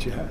Got your hat.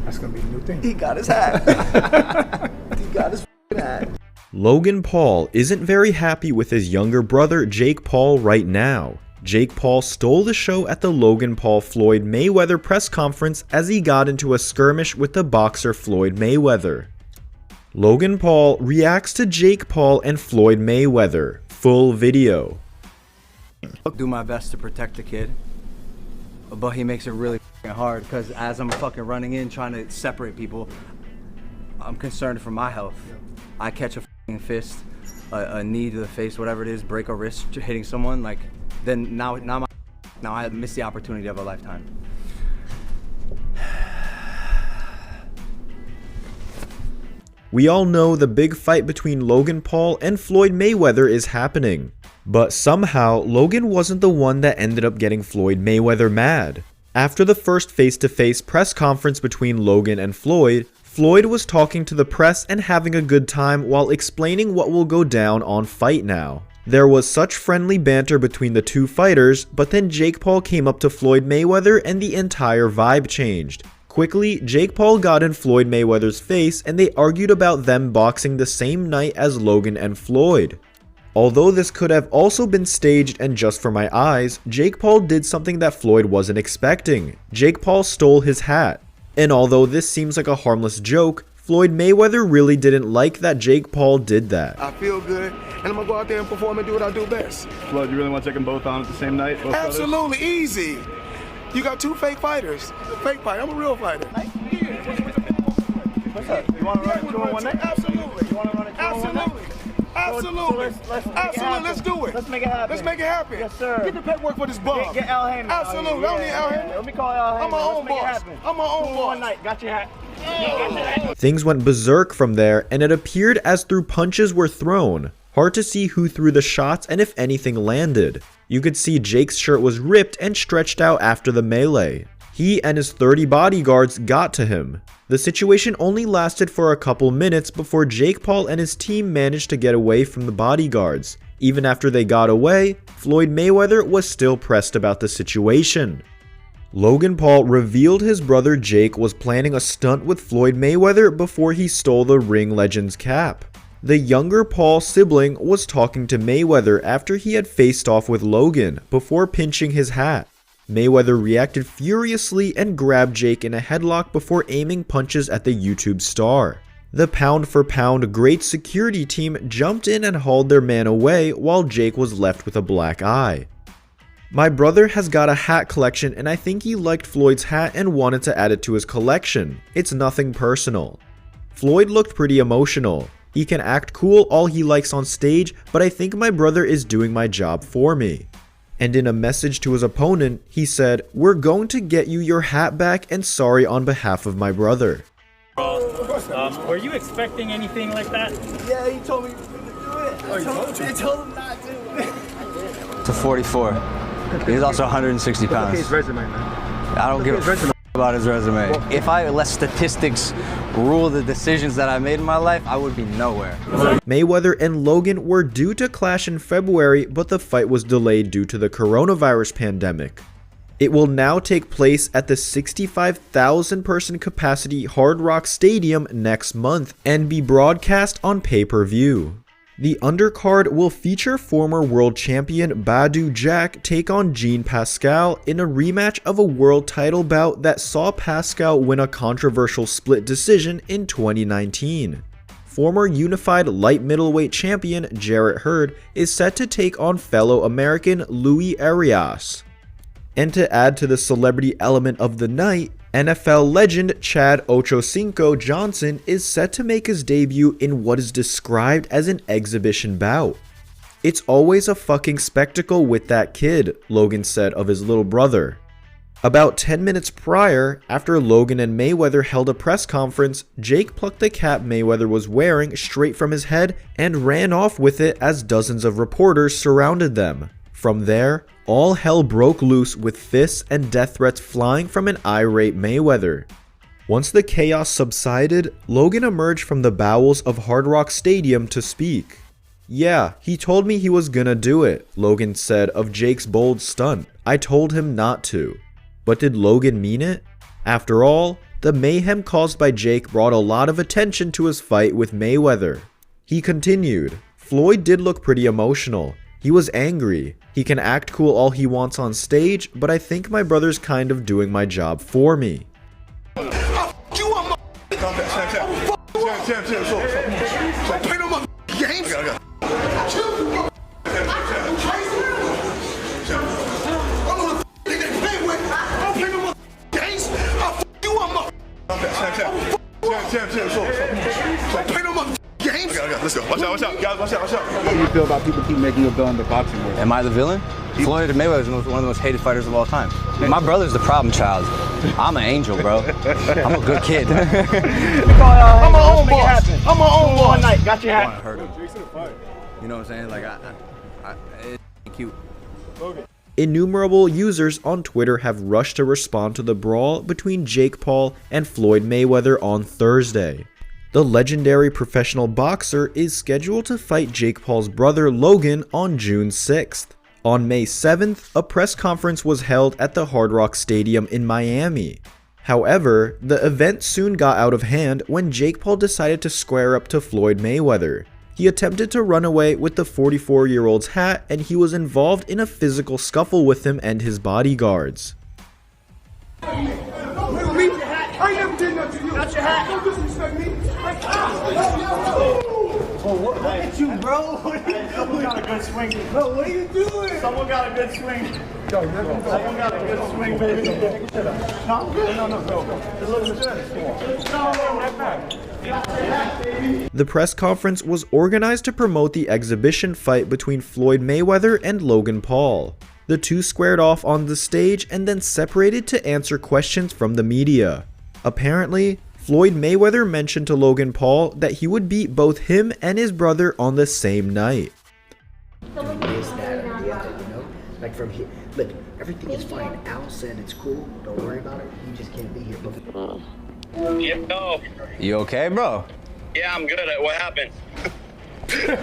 That's gonna be the new thing. He got his hat. He got his hat. Logan Paul isn't very happy with his younger brother Jake Paul right now. Jake Paul stole the show at the Logan Paul Floyd Mayweather press conference as he got into a skirmish with the boxer Floyd Mayweather. Logan Paul reacts to Jake Paul and Floyd Mayweather. Full video. I'll do my best to protect the kid, but he makes it really hard because as I'm fucking running in trying to separate people, I'm concerned for my health. I catch a fist, a knee to the face, whatever it is, break a wrist hitting someone, like then now I miss the opportunity of a lifetime. We all know the big fight between Logan Paul and Floyd Mayweather is happening. But somehow, Logan wasn't the one that ended up getting Floyd Mayweather mad. After the first face-to-face press conference between Logan and Floyd, Floyd was talking to the press and having a good time while explaining what will go down on Fight Now. There was such friendly banter between the two fighters, but then Jake Paul came up to Floyd Mayweather and the entire vibe changed. Quickly, Jake Paul got in Floyd Mayweather's face and they argued about them boxing the same night as Logan and Floyd. Although this could have also been staged and just for my eyes, Jake Paul did something that Floyd wasn't expecting. Jake Paul stole his hat. And although this seems like a harmless joke, Floyd Mayweather really didn't like that Jake Paul did that. I feel good, and I'm gonna go out there and perform and do what I do best. Floyd, you really want to take them both on at the same night? Absolutely, easy. You got two fake fighters. Fake fighter, I'm a real fighter. What's up? You want to run it 2-on-1 next? Absolutely. You want to run it 2-on-1 Absolutely. Absolutely. Absolutely. Let's do it. Let's make it happen. Let's make it happen. Yes, sir. Get the paperwork for this bum. Get Al Heyman. Absolutely. I don't need Al Heyman. Let me call Al Heyman. I'm my own boss. I'm my own boss. One night. Got your hat. Things went berserk from there, and it appeared as though punches were thrown. Hard to see who threw the shots and if anything landed. You could see Jake's shirt was ripped and stretched out after the melee. He and his 30 bodyguards got to him. The situation only lasted for a couple minutes before Jake Paul and his team managed to get away from the bodyguards. Even after they got away, Floyd Mayweather was still pressed about the situation. Logan Paul revealed his brother Jake was planning a stunt with Floyd Mayweather before he stole the ring legend's cap. The younger Paul sibling was talking to Mayweather after he had faced off with Logan before pinching his hat. Mayweather reacted furiously and grabbed Jake in a headlock before aiming punches at the YouTube star. The pound-for-pound great security team jumped in and hauled their man away while Jake was left with a black eye. My brother has got a hat collection and I think he liked Floyd's hat and wanted to add it to his collection. It's nothing personal. Floyd looked pretty emotional. He can act cool all he likes on stage, but I think my brother is doing my job for me. And in a message to his opponent, he said, "We're going to get you your hat back and sorry on behalf of my brother." Were you expecting anything like that? Yeah, he told me to do it. I told him not to. To 44. He's also 160 pounds. His resume, man. I don't give a f about his resume. If I let statistics rule the decisions that I made in my life, I would be nowhere. Mayweather and Logan were due to clash in February, but the fight was delayed due to the coronavirus pandemic. It will now take place at the 65,000 person capacity Hard Rock Stadium next month and be broadcast on pay-per-view. The undercard will feature former world champion Badou Jack take on Jean Pascal in a rematch of a world title bout that saw Pascal win a controversial split decision in 2019. Former unified light middleweight champion Jarrett Hurd is set to take on fellow American Louis Arias. And to add to the celebrity element of the night, NFL legend Chad Ochocinco Johnson is set to make his debut in what is described as an exhibition bout. "It's always a fucking spectacle with that kid," Logan said of his little brother. About 10 minutes prior, after Logan and Mayweather held a press conference, Jake plucked the cap Mayweather was wearing straight from his head and ran off with it as dozens of reporters surrounded them. From there, all hell broke loose with fists and death threats flying from an irate Mayweather. Once the chaos subsided, Logan emerged from the bowels of Hard Rock Stadium to speak. "Yeah, he told me he was gonna do it," Logan said of Jake's bold stunt. "I told him not to." But did Logan mean it? After all, the mayhem caused by Jake brought a lot of attention to his fight with Mayweather. He continued, "Floyd did look pretty emotional. He was angry. He can act cool all he wants on stage, but I think my brother's kind of doing my job for me." Let's go. Watch out, guys, watch out. How do you feel about people keep making you a villain in the boxing world? Am I the villain? Floyd Mayweather is one of the most hated fighters of all time. My brother's the problem child. I'm an angel, bro. I'm a good kid. I'm my own boss. I'm my own boss. One night, got your hat. I hurt him. You know what I'm saying? Like, it's cute. Innumerable users on Twitter have rushed to respond to the brawl between Jake Paul and Floyd Mayweather on Thursday. The legendary professional boxer is scheduled to fight Jake Paul's brother Logan on June 6th. On May 7th, a press conference was held at the Hard Rock Stadium in Miami. However, the event soon got out of hand when Jake Paul decided to square up to Floyd Mayweather. He attempted to run away with the 44-year-old's hat, and he was involved in a physical scuffle with him and his bodyguards. I never did nothing to you. Got your hat. Don't disrespect me. Look at you, bro. Someone got a good swing. Bro, what are you doing? Someone got a good swing. Someone got a good swing, baby. No, bro. The press conference was organized to promote the exhibition fight between Floyd Mayweather and Logan Paul. The two squared off on the stage and then separated to answer questions from the media. Apparently, Floyd Mayweather mentioned to Logan Paul that he would beat both him and his brother on the same night. This, that, or the other, you know? Like from here, look, everything is fine. Al said it's cool. Don't worry about it. You just can't be here. Yo. You okay, bro? Yeah, I'm good. What happened? The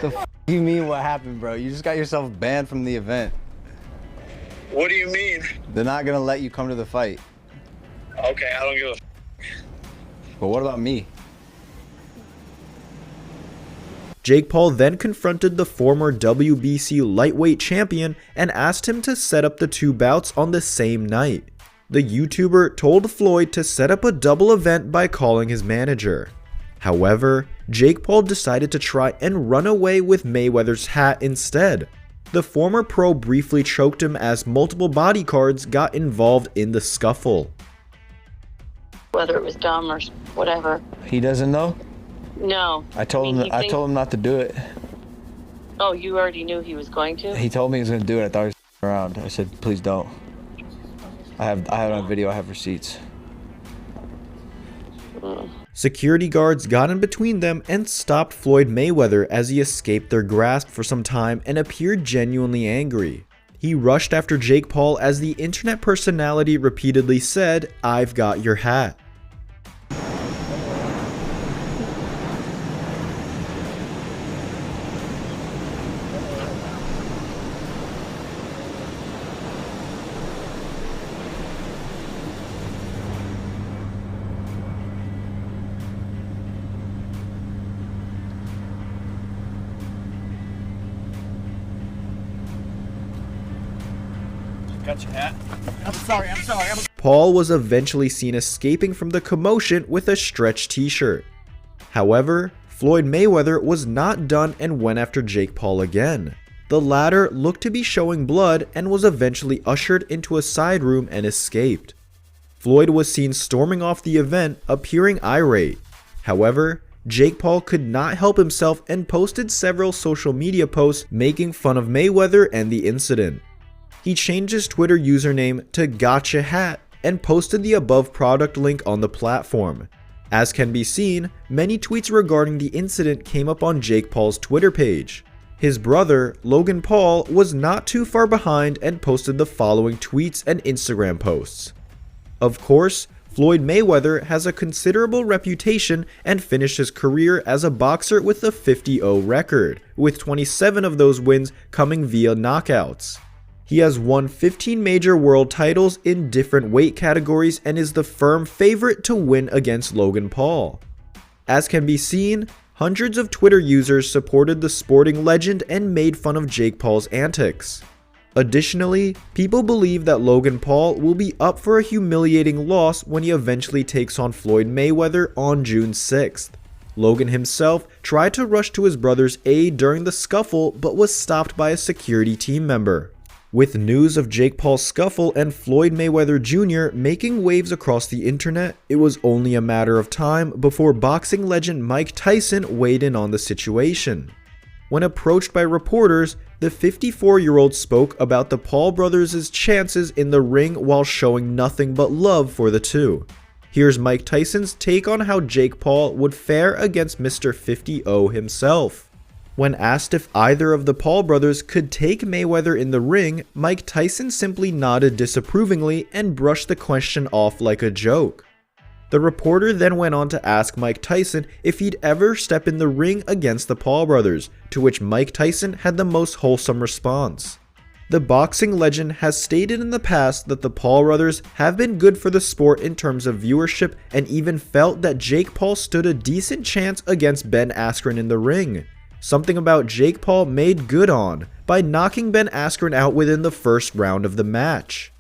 f you mean what happened, bro? You just got yourself banned from the event. What do you mean? They're not gonna let you come to the fight. Okay, I don't give a But what about me? Jake Paul then confronted the former WBC lightweight champion and asked him to set up the two bouts on the same night. The YouTuber told Floyd to set up a double event by calling his manager. However, Jake Paul decided to try and run away with Mayweather's hat instead. The former pro briefly choked him as multiple bodyguards got involved in the scuffle. Whether it was dumb or whatever. He doesn't know? No. I told him not to do it. Oh, you already knew he was going to? He told me he was going to do it. I thought he was around. I said, please don't. I have it on video. I have receipts. Security guards got in between them and stopped Floyd Mayweather as he escaped their grasp for some time and appeared genuinely angry. He rushed after Jake Paul as the internet personality repeatedly said, "I've got your hat." Got your hat. I'm sorry. Paul was eventually seen escaping from the commotion with a stretched t-shirt. However, Floyd Mayweather was not done and went after Jake Paul again. The latter looked to be showing blood and was eventually ushered into a side room and escaped. Floyd was seen storming off the event, appearing irate. However, Jake Paul could not help himself and posted several social media posts making fun of Mayweather and the incident. He changed his Twitter username to Gotcha Hat and posted the above product link on the platform. As can be seen, many tweets regarding the incident came up on Jake Paul's Twitter page. His brother, Logan Paul, was not too far behind and posted the following tweets and Instagram posts. Of course, Floyd Mayweather has a considerable reputation and finished his career as a boxer with a 50-0 record, with 27 of those wins coming via knockouts. He has won 15 major world titles in different weight categories and is the firm favorite to win against Logan Paul. As can be seen, hundreds of Twitter users supported the sporting legend and made fun of Jake Paul's antics. Additionally, people believe that Logan Paul will be up for a humiliating loss when he eventually takes on Floyd Mayweather on June 6th. Logan himself tried to rush to his brother's aid during the scuffle but was stopped by a security team member. With news of Jake Paul's scuffle and Floyd Mayweather Jr. making waves across the internet, it was only a matter of time before boxing legend Mike Tyson weighed in on the situation. When approached by reporters, the 54-year-old spoke about the Paul brothers' chances in the ring while showing nothing but love for the two. Here's Mike Tyson's take on how Jake Paul would fare against Mr. 50-0 himself. When asked if either of the Paul brothers could take Mayweather in the ring, Mike Tyson simply nodded disapprovingly and brushed the question off like a joke. The reporter then went on to ask Mike Tyson if he'd ever step in the ring against the Paul brothers, to which Mike Tyson had the most wholesome response. The boxing legend has stated in the past that the Paul brothers have been good for the sport in terms of viewership and even felt that Jake Paul stood a decent chance against Ben Askren in the ring. Something about Jake Paul made good on by knocking Ben Askren out within the first round of the match.